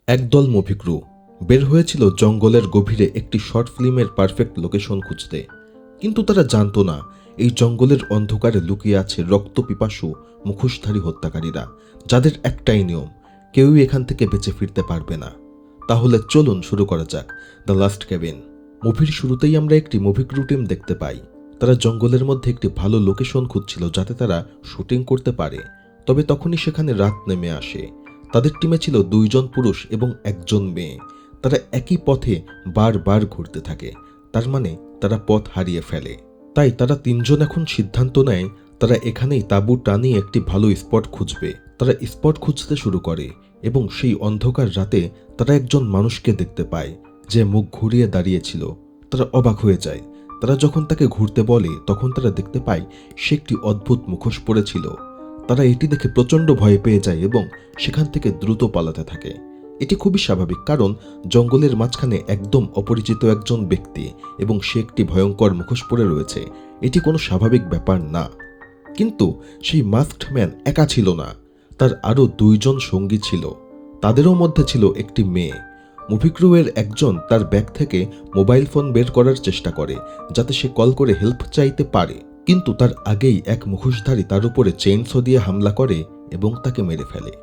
একদল movie crew বের হয়েছিল জঙ্গলের গভীরে একটি শর্ট ফিল্মের পারফেক্ট লোকেশন খুঁজতে। কিন্তু তারা জানতো না এই জঙ্গলের অন্ধকারে লুকিয়ে আছে রক্তপিপাসু মুখোশধারী হত্যাকারীরা, যাদের একটাই নিয়ম, কেউই এখান থেকে বেঁচে ফিরতে পারবে না। তাহলে চলুন শুরু করা যাক দ্য লাস্ট কেবিন। মুভির শুরুতেই আমরা একটি মুভি ক্রু টিম দেখতে পাই। তারা জঙ্গলের মধ্যে একটি ভালো লোকেশন খুঁজছিল যাতে তারা শুটিং করতে পারে। তবে তখনই সেখানে রাত নেমে আসে। তাদের টিমে ছিল 2 জন পুরুষ এবং 1 জন মেয়ে। তারা একই পথে বারবার ঘুরতে থাকে, তার মানে তারা পথ হারিয়ে ফেলে। তাই তারা 3 জন এখন সিদ্ধান্ত নেয় তারা এখানেই তাঁবু টানিয়ে একটি ভালো স্পট খুঁজবে। তারা স্পট খুঁজতে শুরু করে এবং সেই অন্ধকার রাতে তারা একজন মানুষকে দেখতে পায় যে মুখ ঘুরিয়ে দাঁড়িয়েছিল। তারা অবাক হয়ে যায়। তারা যখন তাকে ঘুরতে বলে তখন তারা দেখতে পায় সে একটি অদ্ভুত মুখোশ পরেছিল। তারা এটি দেখে প্রচণ্ড ভয় পেয়ে যায় এবং সেখান থেকে দ্রুত পালাতে থাকে। এটি খুবই স্বাভাবিক, কারণ জঙ্গলের মাঝখানে একদম অপরিচিত একজন ব্যক্তি এবং সে একটি ভয়ঙ্কর মুখোশ পরে রয়েছে। এটি কোনো স্বাভাবিক ব্যাপার না। কিন্তু সেই মাস্কড ম্যান একা ছিল না, তার আরও 2 জন সঙ্গী ছিল। তাদেরও মধ্যে ছিল একটি মেয়ে। মুভি ক্রুয়ের একজন তার ব্যাগ থেকে মোবাইল ফোন বের করার চেষ্টা করে যাতে সে কল করে হেল্প চাইতে পারে, কিন্তু তার আগেই এক মুখোশধারী তার উপরে চেইনসো দিয়ে হামলা করে এবং তাকে মেরে ফেলে।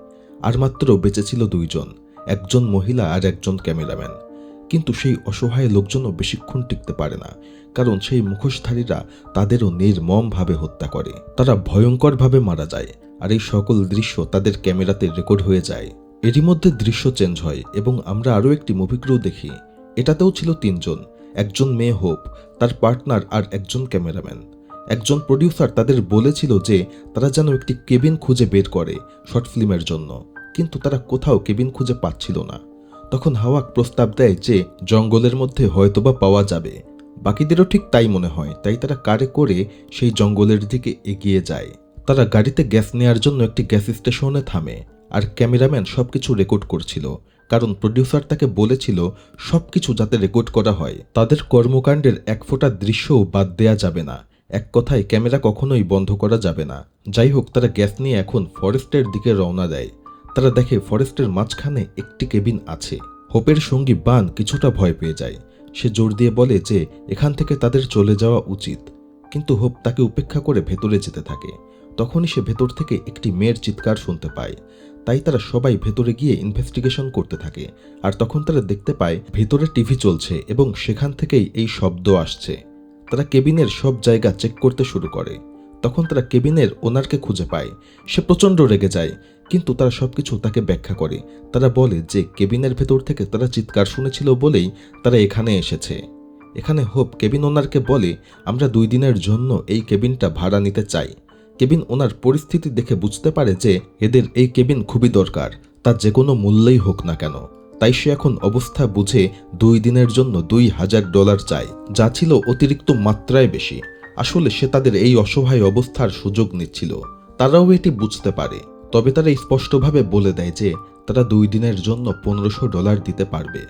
আর মাত্র বেঁচে ছিল 2 জন, একজন মহিলা আর একজন ক্যামেরাম্যান। কিন্তু সেই অসহায় লোকজনও বেশিক্ষণ টিকতে পারে না, কারণ সেই মুখোশধারীরা তাদেরও নির্মমভাবে হত্যা করে। তারা ভয়ঙ্করভাবে মারা যায় আর এই সকল দৃশ্য তাদের ক্যামেরাতে রেকর্ড হয়ে যায়। এরই মধ্যে দৃশ্য চেঞ্জ হয় এবং আমরা আরও একটি মুভি ক্রু দেখি। এটাতেও ছিল 3 জন, একজন মেয়ে হোপ, তার পার্টনার আর একজন ক্যামেরাম্যান। একজন প্রডিউসার তাদের বলেছিল যে তারা যেন একটি কেবিন খুঁজে বের করে শর্ট ফিল্মের জন্য, কিন্তু তারা কোথাও কেবিন খুঁজে পাচ্ছিল না। তখন হাওয়াক প্রস্তাব দেয় যে জঙ্গলের মধ্যে হয়তোবা পাওয়া যাবে। বাকিদেরও ঠিক তাই মনে হয়, তাই তারা কারে করে সেই জঙ্গলের দিকে এগিয়ে যায়। তারা গাড়িতে গ্যাস নেওয়ার জন্য একটি গ্যাস স্টেশনে থামে আর ক্যামেরাম্যান সবকিছু রেকর্ড করছিল, কারণ প্রডিউসার তাকে বলেছিল সবকিছু যাতে রেকর্ড করা হয়। তাদের কর্মকাণ্ডের এক ফোঁটা দৃশ্যও বাদ দেয়া যাবে না। এক কথায় ক্যামেরা কখনোই বন্ধ করা যাবে না। যাই হোক, তারা গ্যাস নিয়ে এখন ফরেস্টের দিকে রওনা দেয়। তারা দেখে ফরেস্টের মাঝখানে একটি কেবিন আছে। হোপের সঙ্গী বান কিছুটা ভয় পেয়ে যায়। সে জোর দিয়ে বলে যে এখান থেকে তাদের চলে যাওয়া উচিত, কিন্তু হোপ তাকে উপেক্ষা করে ভেতরে যেতে থাকে। তখনই সে ভেতর থেকে একটি মেয়ের চিৎকার শুনতে পায়। তাই তারা সবাই ভেতরে গিয়ে ইনভেস্টিগেশন করতে থাকে। আর তখন তারা দেখতে পায় ভেতরে টিভি চলছে এবং সেখান থেকেই এই শব্দ আসছে। তারা কেবিনের সব জায়গা চেক করতে শুরু করে। তখন তারা কেবিনের ওনারকে খুঁজে পায়। সে প্রচণ্ড রেগে যায়, কিন্তু তারা সবকিছু তাকে ব্যাখ্যা করে। তারা বলে যে কেবিনের ভেতর থেকে তারা চিৎকার শুনেছিল বলেই তারা এখানে এসেছে। এখানে হোপ কেবিন ওনারকে বলে, আমরা 2 দিনের জন্য এই কেবিনটা ভাড়া নিতে চাই। কেবিন ওনার পরিস্থিতি দেখে বুঝতে পারে যে এদের এই কেবিন খুবই দরকার, তা যে কোনো মূল্যেই হোক না কেন। তাই সে এখন অবস্থা বুঝে 2 দিনের জন্য $2000 চায়, যা ছিল অতিরিক্ত মাত্রায় বেশি। আসলে সে তাদের এই অসহায় অবস্থার সুযোগ নিচ্ছিল। তারাও এটি বুঝতে পারে। তবে তারা স্পষ্টভাবে বলে দেয় যে তারা 2 দিনের জন্য $1500 দিতে পারবে।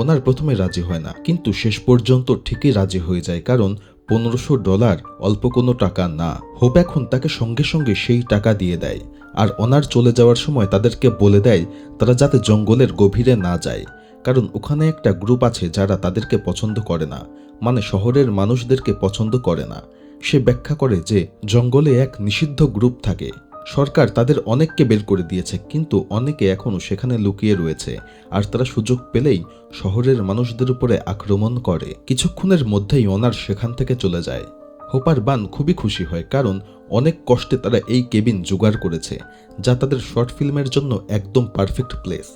ওনার প্রথমে রাজি হয় না, কিন্তু শেষ পর্যন্ত ঠিকই রাজি হয়ে যায়, কারণ $1500 অল্প কোনো টাকা না। হোপ এখন তাকে সঙ্গে সঙ্গে সেই টাকা দিয়ে দেয়। আর ওনার চলে যাওয়ার সময় তাদেরকে বলে দেয় তারা যাতে জঙ্গলের গভীরে না যায়, কারণ ওখানে একটা গ্রুপ আছে যারা তাদেরকে পছন্দ করে না, মানে শহরের মানুষদেরকে পছন্দ করে না। সে ব্যাখ্যা করে যে জঙ্গলে এক নিষিদ্ধ গ্রুপ থাকে। সরকার তাদের অনেককে বের করে দিয়েছে, কিন্তু অনেকে এখনও সেখানে লুকিয়ে রয়েছে আর তারা সুযোগ পেলেই শহরের মানুষদের উপরে আক্রমণ করে। কিছুক্ষণের মধ্যেই ওনার সেখান থেকে চলে যায়। হোপার বান খুবই খুশি হয়, কারণ অনেক কষ্টে তারা এই কেবিন জোগাড় করেছে, যা তাদের শর্ট ফিল্মের জন্য একদম পারফেক্ট প্লেস।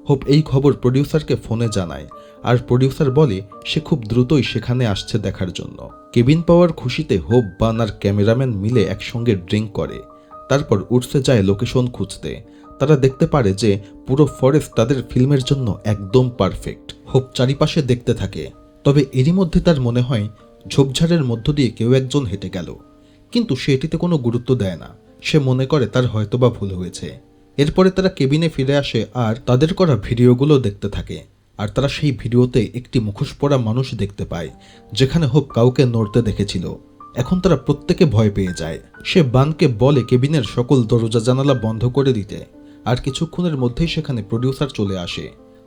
হোপ এই খবর প্রডিউসারকে ফোনে জানায় আর প্রডিউসার বলে সে খুব দ্রুতই সেখানে আসছে দেখার জন্য। কেবিন পাওয়ার খুশিতে হোপ, বান আর ক্যামেরাম্যান মিলে একসঙ্গে ড্রিঙ্ক করে। তারপর উঠতে যায় লোকেশন খুঁজতে। তারা দেখতে পারে যে পুরো ফরেস্ট তাদের ফিল্মের জন্য একদম পারফেক্ট। হোপ চারিপাশে দেখতে থাকে, তবে এরই মধ্যে তার মনে হয় ঝোপঝাড়ের মধ্য দিয়ে কেউ একজন হেঁটে গেল, কিন্তু সে এটিতে কোনো গুরুত্ব দেয় না। সে মনে করে তার হয়তোবা ভুল হয়েছে। এরপরে তারা কেবিনে ফিরে আসে আর তাদের করা ভিডিওগুলো দেখতে থাকে। আর তারা সেই ভিডিওতে একটি মুখোশ পরা মানুষ দেখতে পায়, যেখানে হোপ কাউকে নড়তে দেখেছিল। এখন তারা প্রত্যেকে ভয় পেয়ে যায়। সে বানকে বলে কেবিনের সকল দরজা জানালা বন্ধ করে দিতে। আর কিছুক্ষণের মধ্যেই সেখানে প্রডিউসার চলে আসে।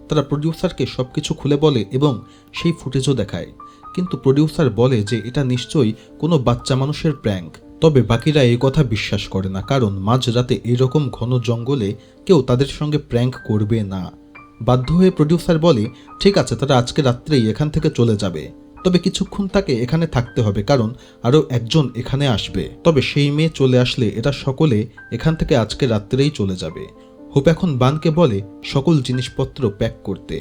তারা প্রডিউসারকে সবকিছু খুলে বলে এবং সেই ফুটেজও দেখায়। কিন্তু প্রডিউসার বলে যে এটা নিশ্চয়ই কোনো বাচ্চা মানুষের প্র্যাঙ্ক। তবে বাকিরা এই কথা বিশ্বাস করে না, কারণ মাঝরাতে এরকম ঘন জঙ্গলে কেউ তাদের সঙ্গে প্র্যাঙ্ক করবে না। বাধ্য হয়ে প্রডিউসার বলে ঠিক আছে, তারা আজকে রাত্রেই এখান থেকে চলে যাবে, তবে কিছুক্ষণ তাকে এখানে থাকতে হবে কারণ আরও একজন এখানে আসবে। তবে সেই মেয়ে চলে আসলে এরা সকলে এখান থেকে আজকে রাত্রেই চলে যাবে। হোপ এখন বানকে বলে সকল জিনিসপত্র প্যাক করতে,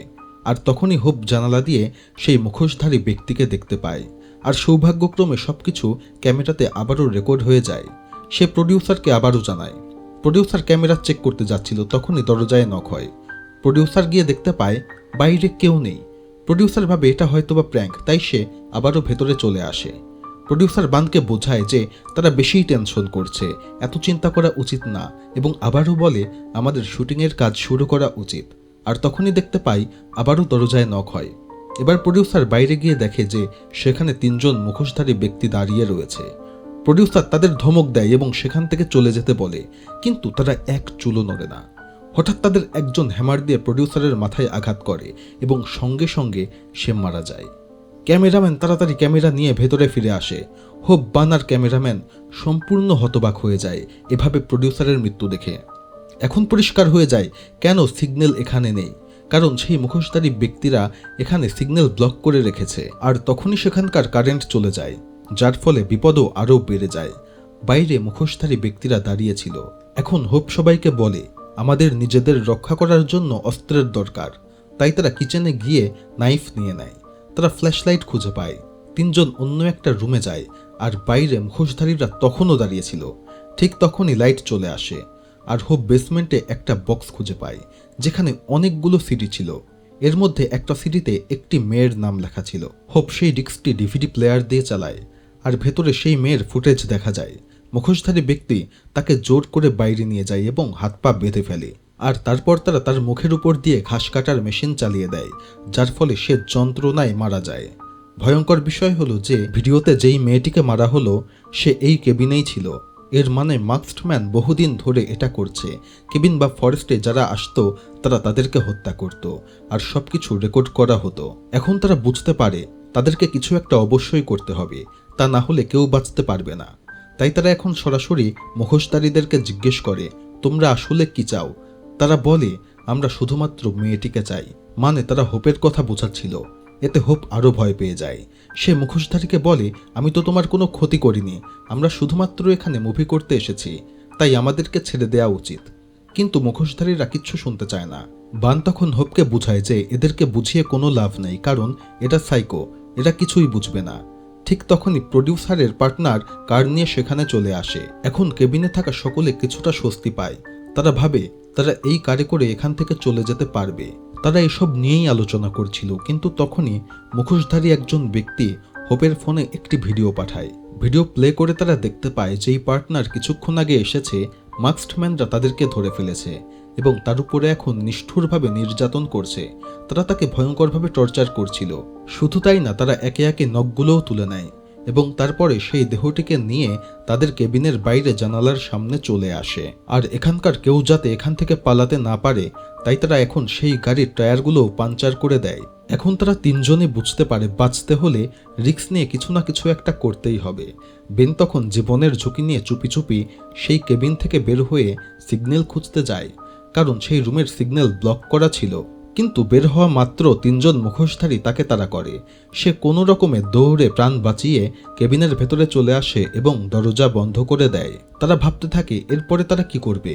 আর তখনই হোপ জানালা দিয়ে সেই মুখোশধারী ব্যক্তিকে দেখতে পায়। আর সৌভাগ্যক্রমে সবকিছু ক্যামেরাতে আবারও রেকর্ড হয়ে যায়। সে প্রডিউসারকে আবারও জানায়। প্রডিউসার ক্যামেরা চেক করতে যাচ্ছিল, তখনই দরজায় নক হয়। প্রডিউসার গিয়ে দেখতে পায় বাইরে কেউ নেই। প্রডিউসার ভাবে এটা হয়তোবা প্র্যাঙ্ক, তাই সে আবারও ভেতরে চলে আসে। প্রডিউসার বানকে বোঝায় যে তারা বেশিই টেনশন করছে, এত চিন্তা করা উচিত না, এবং আবারও বলে আমাদের শুটিংয়ের কাজ শুরু করা উচিত। আর তখনই দেখতে পাই আবারও দরজায় নক হয়। এবার প্রডিউসার বাইরে গিয়ে দেখে যে সেখানে 3 জন মুখোশধারী ব্যক্তি দাঁড়িয়ে রয়েছে। প্রডিউসার তাদের ধমক দেয় এবং সেখান থেকে চলে যেতে বলে, কিন্তু তারা এক চুলও নড়ে না। হঠাৎ তাদের একজন হ্যামার দিয়ে প্রডিউসারের মাথায় আঘাত করে এবং সঙ্গে সঙ্গে সে মারা যায়। ক্যামেরাম্যান তাড়াতাড়ি ক্যামেরা নিয়ে ভেতরে ফিরে আসে। হোপ, বান আর ক্যামেরাম্যান সম্পূর্ণ হতবাক হয়ে যায় এভাবে প্রডিউসারের মৃত্যু দেখে। এখন পরিষ্কার হয়ে যায় কেন সিগন্যাল এখানে নেই, কারণ সেই মুখোশধারী ব্যক্তিরা এখানে সিগন্যাল ব্লক করে রেখেছে। আর তখনই সেখানকার কারেন্ট চলে যায়, যার ফলে বিপদও আরও বেড়ে যায়। বাইরে মুখোশধারী ব্যক্তিরা দাঁড়িয়েছিল। এখন হোপ সবাইকে বলে আমাদের নিজেদের রক্ষা করার জন্য অস্ত্রের দরকার, তাই তারা কিচেনে গিয়ে নাইফ নিয়ে নেয়। তারা ফ্ল্যাশলাইট খুঁজে পায়। 3 জন অন্য একটা রুমে যায়, আর বাইরে মুখোশধারীরা তখনও দাঁড়িয়েছিল। ঠিক তখনই লাইট চলে আসে, আর হোপ বেসমেন্টে একটা বক্স খুঁজে পায় যেখানে অনেকগুলো সিডি ছিল। এর মধ্যে একটা সিডিতে একটি মেয়ের নাম লেখা ছিল। হোপ সেই ডিস্কটি ডিভিডি প্লেয়ার দিয়ে চালায়, আর ভেতরে সেই মেয়ের ফুটেজ দেখা যায়। মুখোশধারী ব্যক্তি তাকে জোর করে বাইরে নিয়ে যায় এবং হাত পা বেঁধে ফেলে, আর তারপর তারা তার মুখের উপর দিয়ে ঘাস কাটার মেশিন চালিয়ে দেয়, যার ফলে সে যন্ত্রণায় মারা যায়। ভয়ঙ্কর বিষয় হলো যে ভিডিওতে যেই মেয়েটিকে মারা হলো সে এই কেবিনেই ছিল। এর মানে মাস্কডম্যান বহুদিন ধরে এটা করছে। কেবিন বা ফরেস্টে যারা আসতো তারা তাদেরকে হত্যা করত, আর সবকিছু রেকর্ড করা হতো। এখন তারা বুঝতে পারে তাদেরকে কিছু একটা অবশ্যই করতে হবে, তা না হলে কেউ বাঁচতে পারবে না। তাই তারা এখন সরাসরি মুখোশধারীদেরকে জিজ্ঞেস করে তোমরা আসলে কি চাও। তারা বলে আমরা শুধুমাত্র মেয়েটিকে চাই, মানে তারা হোপের কথা বোঝাচ্ছিল। এতে হোপ আরও ভয় পেয়ে যায়। সে মুখোশধারীকে বলে আমি তো তোমার কোনো ক্ষতি করিনি, আমরা শুধুমাত্র এখানে মুভি করতে এসেছি, তাই আমাদেরকে ছেড়ে দেওয়া উচিত। কিন্তু মুখোশধারীরা কিচ্ছু শুনতে চায় না। বান তখন হোপকে বুঝায় যে এদেরকে বুঝিয়ে কোনো লাভ নেই, কারণ এটা সাইকো, এরা কিছুই বুঝবে না। ঠিক তখনই প্রডিউসারের পার্টনার কার নিয়ে সেখানে চলে আসে। এখন কেবিনে থাকা সকলে কিছুটা স্বস্তি পায়। তারা ভাবে তারা এই কারে করে এখান থেকে চলে যেতে পারবে। তারা এসব নিয়েই আলোচনা করছিল, কিন্তু তখনই মুখোশধারী একজন ব্যক্তি হোপের ফোনে একটি ভিডিও পাঠায়। ভিডিও প্লে করে তারা দেখতে পায় যেই পার্টনার কিছুক্ষণ আগে এসেছে মাস্কডম্যানরা তাদেরকে ধরে ফেলেছে এবং তার উপরে এখন নিষ্ঠুরভাবে নির্যাতন করছে। তারা তাকে ভয়ঙ্করভাবে টর্চার করছিল। শুধু তাই না, তারা একে একে নখগুলোও তুলে নেয় এবং তারপরে সেই দেহটিকে নিয়ে তাদের কেবিনের বাইরে জানালার সামনে চলে আসে। আর এখানকার কেউ যাতে এখান থেকে পালাতে না পারে তাই তারা এখন সেই গাড়ির টায়ারগুলোও পাঞ্চার করে দেয়। এখন তারা 3 জনই বুঝতে পারে বাঁচতে হলে রিস্ক নিয়ে কিছু না কিছু একটা করতেই হবে। বেন তখন জীবনের ঝুঁকি নিয়ে চুপি চুপি সেই কেবিন থেকে বের হয়ে সিগন্যাল খুঁজতে যায়, কারণ সেই রুমের সিগন্যাল ব্লক করা ছিল। কিন্তু বের হওয়া মাত্র 3 জন মুখোশধারী তাকে তাড়া করে। সে কোনো রকমে দৌড়ে প্রাণ বাঁচিয়ে কেবিনের ভেতরে চলে আসে এবং দরজা বন্ধ করে দেয়। তারা ভাবতে থাকে এরপরে তারা কি করবে,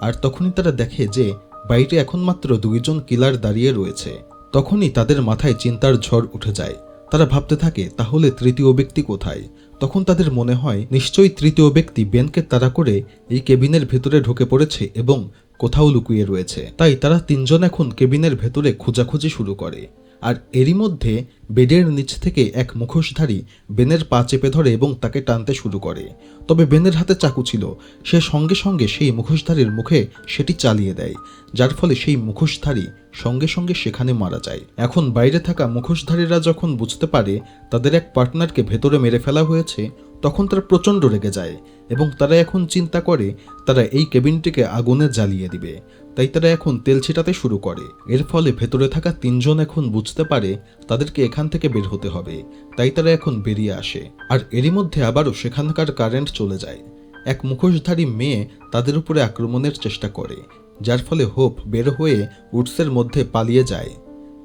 আর তখনই তারা দেখে যে বাইরে এখন মাত্র 2 জন কিলার দাঁড়িয়ে রয়েছে। তখনই তাদের মাথায় চিন্তার ঝড় উঠে যায়। তারা ভাবতে থাকে তাহলে তৃতীয় ব্যক্তি কোথায়। তখন তাদের মনে হয় নিশ্চয়ই তৃতীয় ব্যক্তি বেনকে তাড়া করে এই কেবিনের ভেতরে ঢুকে পড়েছে এবং কোথাও লুকিয়ে রয়েছে। তাই তারা 3 জন এখন কেবিনের ভেতরে খোঁজাখুঁজি শুরু করে। আর এরই মধ্যে বেডের নিচ থেকে এক মুখোশধারী বেনের পা চেপে ধরে এবং তাকে টানতে শুরু করে। তবে বেনের হাতে চাকু ছিল, সে সঙ্গে সঙ্গে সেই মুখোশধারীর মুখে সেটি চালিয়ে দেয়, যার ফলে সেই মুখোশধারী সঙ্গে সঙ্গে সেখানে মারা যায়। এখন বাইরে থাকা মুখোশধারীরা যখন বুঝতে পারে তাদের এক পার্টনারকে ভেতরে মেরে ফেলা হয়েছে, তখন তারা প্রচণ্ড রেগে যায় এবং তারা এখন চিন্তা করে তারা এই কেবিনটিকে আগুনে জ্বালিয়ে দিবে। তাই তারা এখন তেল ছিটাতে শুরু করে। এর ফলে ভেতরে থাকা 3 জন এখন বুঝতে পারে তাদেরকে এখান থেকে বের হতে হবে। তাই তারা এখন বেরিয়ে আসে। আর এরই মধ্যে আবারও সেখানকার কারেন্ট চলে যায়। এক মুখোশধারী মেয়ে তাদের উপরে আক্রমণের চেষ্টা করে, যার ফলে হোপ বের হয়ে উডসের মধ্যে পালিয়ে যায়।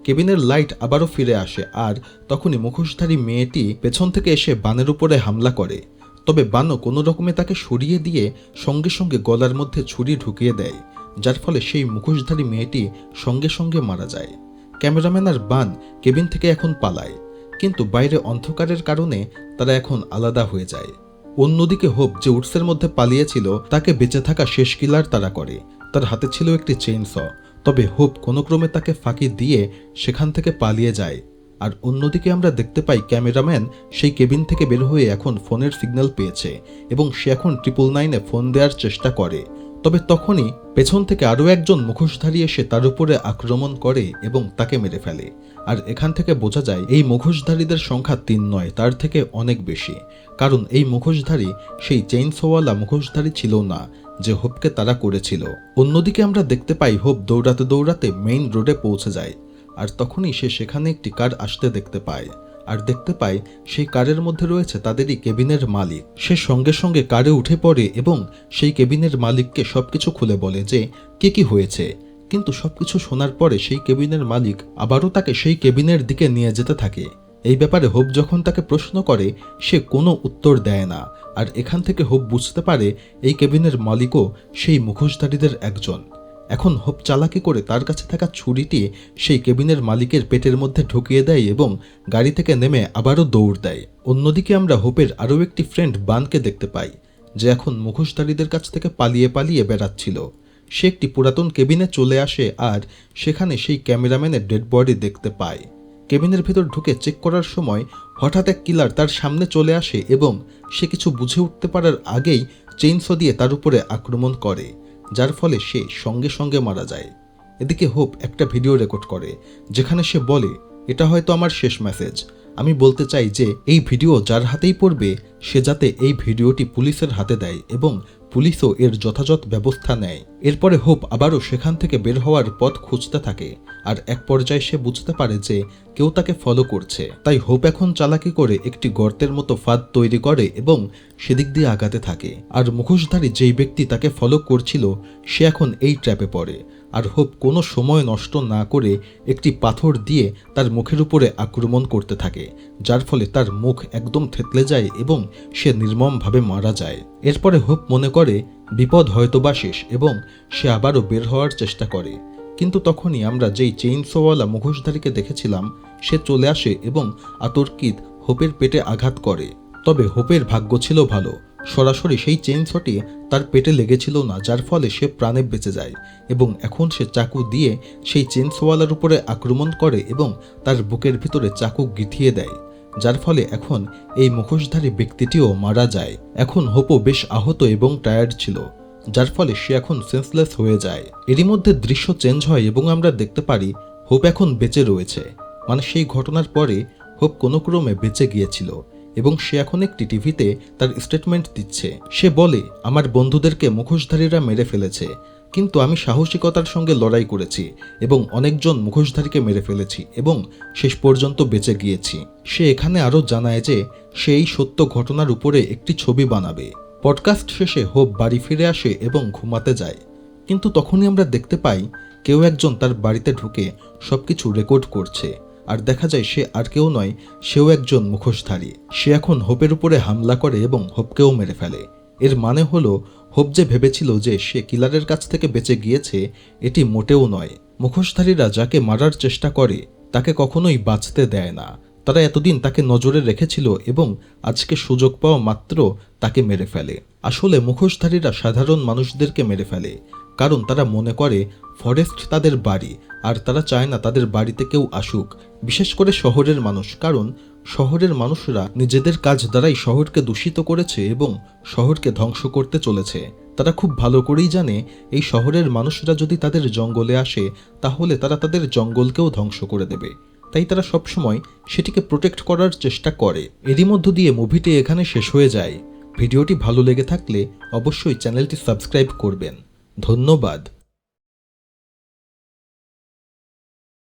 কেবিনের লাইট আবারও ফিরে আসে আর তখনই মুখোশধারী মেয়েটি পেছন থেকে এসে বানের উপরে হামলা করে। তবে বানও কোনো রকমে তাকে সরিয়ে দিয়ে সঙ্গে সঙ্গে গলার মধ্যে ছুরি ঢুকিয়ে দেয়, যার ফলে সেই মুখোশধারী মেয়েটি সঙ্গে সঙ্গে মারা যায়। ক্যামেরাম্যান আর বান কেবিন থেকে এখন পালায়, কিন্তু বাইরে অন্ধকারের কারণে তারা এখন আলাদা হয়ে যায়। অন্যদিকে হোপ যে উডসের মধ্যে পালিয়েছিল তাকে বেঁচে থাকা শেষ কিলার তারা করে। তার হাতে ছিল একটি চেইনস, তবে হোপ কোনো ক্রমে তাকে ফাঁকি দিয়ে সেখান থেকে পালিয়ে যায়। আর অন্যদিকে আমরা দেখতে পাই ক্যামেরাম্যান সেই কেবিন থেকে বের হয়ে এখন ফোনের সিগন্যাল পেয়েছে এবং সে এখন 999-এ ফোন দেওয়ার চেষ্টা করে। তবে তখনই পেছন থেকে আরও একজন মুখোশধারী এসে তার উপরে আক্রমণ করে এবং তাকে মেরে ফেলে। আর এখান থেকে বোঝা যায় এই মুখোশধারীদের সংখ্যা 3 নয়, তার থেকে অনেক বেশি। কারণ এই মুখোশধারী সেই চেইনসওয়ালা মুখোশধারী ছিল না যে হোপকে তারা করেছিল। অন্যদিকে আমরা দেখতে পাই হোপ দৌড়াতে দৌড়াতে মেইন রোডে পৌঁছে যায়। আর তখনই সে সেখানে একটি কার আসতে দেখতে পায় আর দেখতে পায় সেই কারের মধ্যে রয়েছে তাদেরই কেবিনের মালিক। সে সঙ্গে সঙ্গে কারে উঠে পড়ে এবং সেই কেবিনের মালিককে সবকিছু খুলে বলে যে কি হয়েছে। কিন্তু সবকিছু শোনার পরে সেই কেবিনের মালিক আবারও তাকে সেই কেবিনের দিকে নিয়ে যেতে থাকে। এই ব্যাপারে হোপ যখন তাকে প্রশ্ন করে সে কোনো উত্তর দেয় না। আর এখান থেকে হোপ বুঝতে পারে এই কেবিনের মালিকও সেই মুখোশধারীদের একজন। এখন হোপ চালাকি করে তার কাছে থাকা ছুরিটি সেই কেবিনের মালিকের পেটের মধ্যে ঢুকিয়ে দেয় এবং গাড়ি থেকে নেমে আবারও দৌড় দেয়। অন্যদিকে আমরা হোপের আরও একটি ফ্রেন্ড বানকে দেখতে পাই, যে এখন মুখোশধারীদের কাছ থেকে পালিয়ে পালিয়ে বেড়াচ্ছিল। সে একটি পুরাতন কেবিনে চলে আসে আর সেখানে সেই ক্যামেরাম্যানের ডেড বডি দেখতে পায়। কেবিনের ভেতর ঢুকে চেক করার সময় হঠাৎ এক কিলার তার সামনে চলে আসে এবং সে কিছু বুঝে উঠতে পারার আগেই চেইনস দিয়ে তার উপরে আক্রমণ করে, যার ফলে সে সঙ্গে সঙ্গে মারা যায়। এদিকে হোপ একটা ভিডিও রেকর্ড করে যেখানে সে বলে, এটা হয়তো আমার শেষ মেসেজ। আমি বলতে চাই যে এই ভিডিও যার হাতেই পড়বে সে যাতে এই ভিডিওটি পুলিশের হাতে দেয় এবং পুলিশও এর যথাযথ ব্যবস্থা নেয়। এরপরে হোপ আবারও সেখান থেকে বের হওয়ার পথ খুঁজতে থাকে আর এক পর্যায়ে সে বুঝতে পারে যে কেউ তাকে ফলো করছে। তাই হোপ এখন চালাকি করে একটি গর্তের মতো ফাঁদ তৈরি করে এবং সেদিক দিয়ে আগাতে থাকে। আর মুখোশধারী যেই ব্যক্তি তাকে ফলো করছিল সে এখন এই ট্র্যাপে পড়ে। আর হোপ কোনো সময় নষ্ট না করে একটি পাথর দিয়ে তার মুখের উপরে আক্রমণ করতে থাকে, যার ফলে তার মুখ একদম থেতলে যায় এবং সে নির্মমভাবে মারা যায়। এরপরে হোপ মনে করে বিপদ হয়তোবা শেষ এবং সে আবারও বের হওয়ার চেষ্টা করে। কিন্তু তখনই আমরা যেই চেইনসওয়ালা মুখোশধারীকে দেখেছিলাম সে চলে আসে এবং অতর্কিত হোপের পেটে আঘাত করে। তবে হোপের ভাগ্য ছিল ভালো, সরাসরি সেই চেইনসটি তার পেটে লেগেছিল না, যার ফলে সে প্রাণে বেঁচে যায় এবং এখন সে চাকু দিয়ে সেই চেইনসওয়ালার উপরে আক্রমণ করে এবং তার বুকের ভিতরে চাকু গিঁথিয়ে দেয়, যার ফলে এখন এই মুখোশধারী ব্যক্তিটিও মারা যায়। এখন হোপও বেশ আহত এবং টায়ার্ড ছিল, যার ফলে সে এখন সেন্সলেস হয়ে যায়। এরই মধ্যে দৃশ্য চেঞ্জ হয় এবং আমরা দেখতে পারি হোপ এখন বেঁচে রয়েছে। মানে সেই ঘটনার পরে হোপ কোনো ক্রমে বেঁচে গিয়েছিল এবং সে এখন একটি টিভিতে তার স্টেটমেন্ট দিচ্ছে। সে বলে, আমার বন্ধুদেরকে মুখোশধারীরা মেরে ফেলেছে, কিন্তু আমি সাহসিকতার সঙ্গে লড়াই করেছি এবং অনেকজন মুখোশধারীকে মেরে ফেলেছি এবং শেষ পর্যন্ত বেঁচে গিয়েছি। সে এখানে আরও জানায় যে সে এই সত্য ঘটনার উপরে একটি ছবি বানাবে। পডকাস্ট শেষে হোপ বাড়ি ফিরে আসে এবং ঘুমাতে যায়। কিন্তু তখনই আমরা দেখতে পাই কেউ একজন তার বাড়িতে ঢুকে সবকিছু রেকর্ড করছে। আর দেখা যায় সে আর কেউ নয়, সেও একজন মুখোশধারী। সে এখন হোপের উপরে হামলা করে এবং হোপকেও মেরে ফেলে। এর মানে হলো হোপ যে ভেবেছিল যে সে কিলারের কাছ থেকে বেঁচে গিয়েছে, এটি মোটেও নয়। মুখোশধারীরা যাকে মারার চেষ্টা করে তাকে কখনোই বাঁচতে দেয় না। তারা এতদিন তাকে নজরে রেখেছিল এবং আজকে সুযোগ পাওয়া মাত্র তাকে মেরে ফেলে। আসলে মুখোশধারীরা সাধারণ মানুষদেরকে মেরে ফেলে, কারণ তারা মনে করে ফরেস্ট তাদের বাড়ি আর তারা চায় না তাদের বাড়িতে কেউ আসুক, বিশেষ করে শহরের মানুষ। কারণ শহরের মানুষরা নিজেদের কাজ দ্বারাই শহরকে দূষিত করেছে এবং শহরকে ধ্বংস করতে চলেছে। তারা খুব ভালো করেই জানে এই শহরের মানুষরা যদি তাদের জঙ্গলে আসে তাহলে তারা তাদের জঙ্গলকেও ধ্বংস করে দেবে। তাই তারা সবসময় সেটিকে প্রোটেক্ট করার চেষ্টা করে। এরই মধ্য দিয়ে মুভিটি এখানে শেষ হয়ে যায়। ভিডিওটি ভালো লেগে থাকলে অবশ্যই চ্যানেলটি সাবস্ক্রাইব করবেন। ধন্যবাদ।